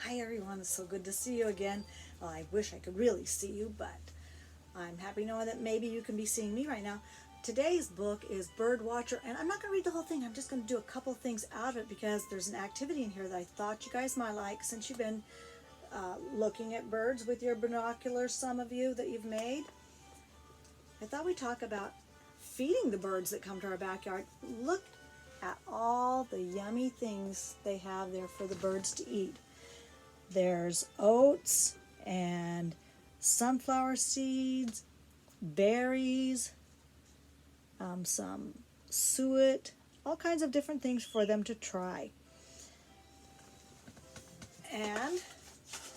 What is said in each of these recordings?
Hi everyone, it's so good to see you again. Well, I wish I could really see you, but I'm happy knowing that maybe you can be seeing me right now. Today's book is Bird Watcher, and I'm not going to read the whole thing. I'm just going to do a couple things out of it because there's an activity in here that I thought you guys might like since you've been looking at birds with your binoculars, some of you that you've made. I thought we'd talk about feeding the birds that come to our backyard. Look at all the yummy things they have there for the birds to eat. There's oats and sunflower seeds, berries, some suet, all kinds of different things for them to try. And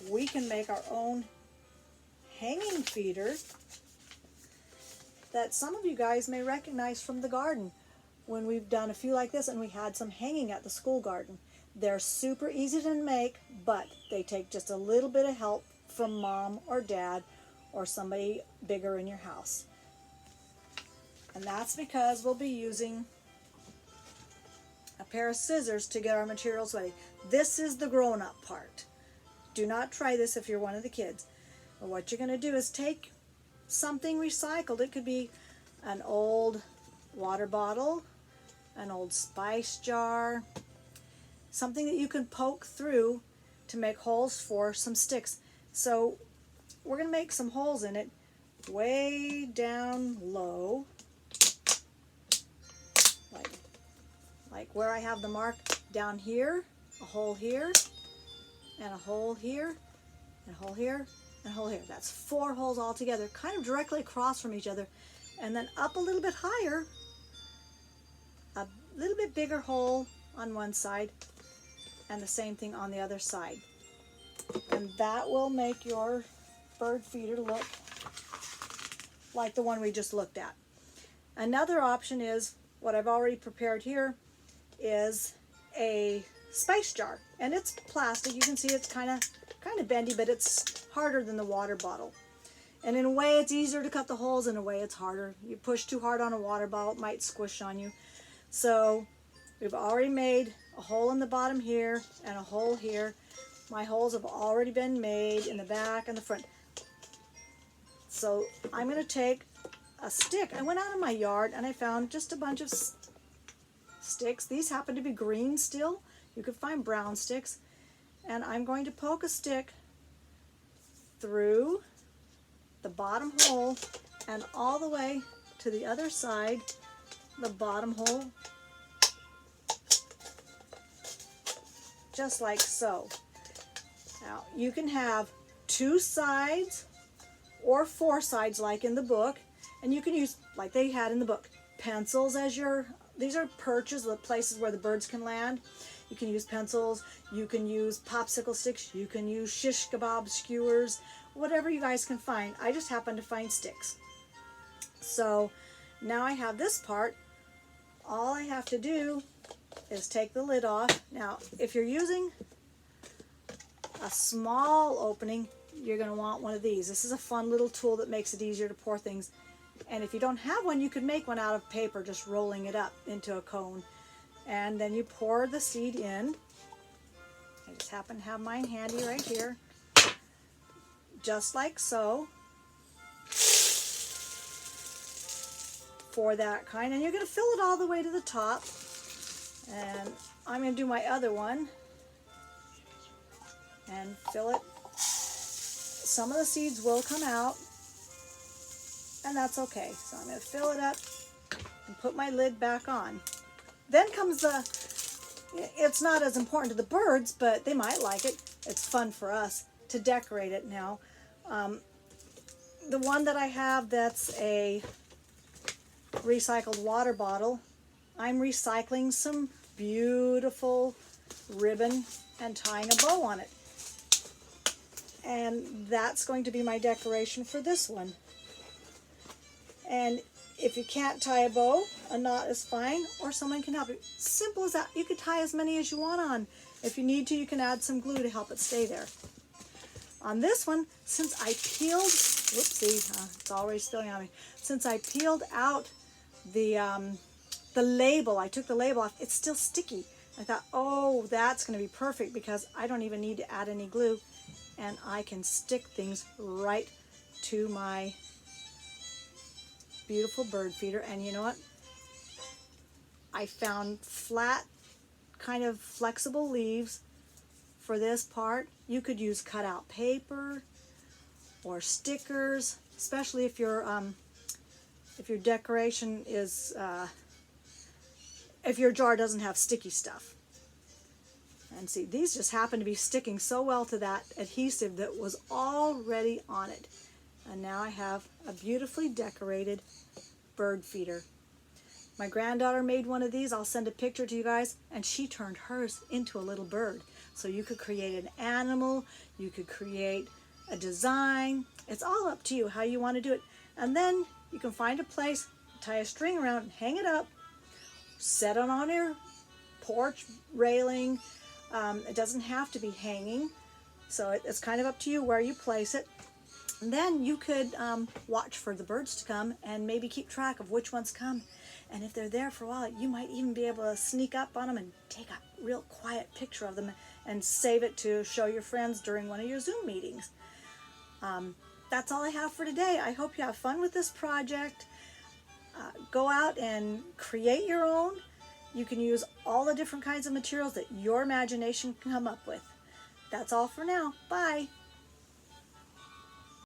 we can make our own hanging feeder that some of you guys may recognize from the garden when we've done a few like this, and we had some hanging at the school garden. They're super easy to make, but they take just a little bit of help from mom or dad or somebody bigger in your house. And that's because we'll be using a pair of scissors to get our materials ready. This is the grown-up part. Do not try this if you're one of the kids. But what you're going to do is take something recycled. It could be an old water bottle, an old spice jar, something that you can poke through to make holes for some sticks. So we're going to make some holes in it way down low, like where I have the mark down here, a hole here, and a hole here, and a hole here, and a hole here. That's 4 holes all together, kind of directly across from each other. And then up a little bit higher, a little bit bigger hole on one side, and the same thing on the other side. And that will make your bird feeder look like the one we just looked at. Another option is, what I've already prepared here, is a spice jar. And it's plastic. You can see it's kind of bendy, but it's harder than the water bottle. And in a way it's easier to cut the holes, in a way it's harder. You push too hard on a water bottle, it might squish on you. So we've already made a hole in the bottom here and a hole here. My holes have already been made in the back and the front. So I'm going to take a stick. I went out in my yard and I found just a bunch of sticks. These happen to be green still. You could find brown sticks. And I'm going to poke a stick through the bottom hole and all the way to the other side, the bottom hole, just like so. Now you can have 2 sides or 4 sides like in the book, and you can use, like they had in the book, pencils as these are perches, the places where the birds can land. You can use pencils, you can use popsicle sticks, you can use shish kebab skewers, whatever you guys can find. I just happen to find sticks. So now I have this part. All I have to do is take the lid off. Now, if you're using a small opening, you're going to want one of these. This is a fun little tool that makes it easier to pour things. And if you don't have one, you could make one out of paper, just rolling it up into a cone. And then you pour the seed in. I just happen to have mine handy right here. Just like so. For that kind. And you're going to fill it all the way to the top. And I'm going to do my other one and fill it. Some of the seeds will come out, and that's okay. So I'm going to fill it up and put my lid back on. Then comes it's not as important to the birds, but they might like it. It's fun for us to decorate it now. The one that I have that's a recycled water bottle, I'm recycling some beautiful ribbon and tying a bow on it. And that's going to be my decoration for this one. And if you can't tie a bow, a knot is fine, or someone can help you. Simple as that. You could tie as many as you want on. If you need to, you can add some glue to help it stay there. On this one, since I peeled, whoopsie, it's already spilling on me. Since I peeled out the label, I took the label off, it's still sticky. I thought, oh, that's going to be perfect because I don't even need to add any glue, and I can stick things right to my beautiful bird feeder. And you know what? I found flat, kind of flexible leaves for this part. You could use cutout paper or stickers, especially if your decoration is if your jar doesn't have sticky stuff. And see, these just happen to be sticking so well to that adhesive that was already on it. And now I have a beautifully decorated bird feeder. My granddaughter made one of these. I'll send a picture to you guys, and she turned hers into a little bird. So you could create an animal, you could create a design. It's all up to you how you want to do it. And then you can find a place, tie a string around and hang it up, set it on your porch railing. It doesn't have to be hanging, so it's kind of up to you where you place it. And then you could watch for the birds to come and maybe keep track of which ones come. And if they're there for a while, you might even be able to sneak up on them and take a real quiet picture of them and save it to show your friends during one of your Zoom meetings. That's all I have for today. I hope you have fun with this project. Go out and create your own. You can use all the different kinds of materials that your imagination can come up with. That's all for now. Bye.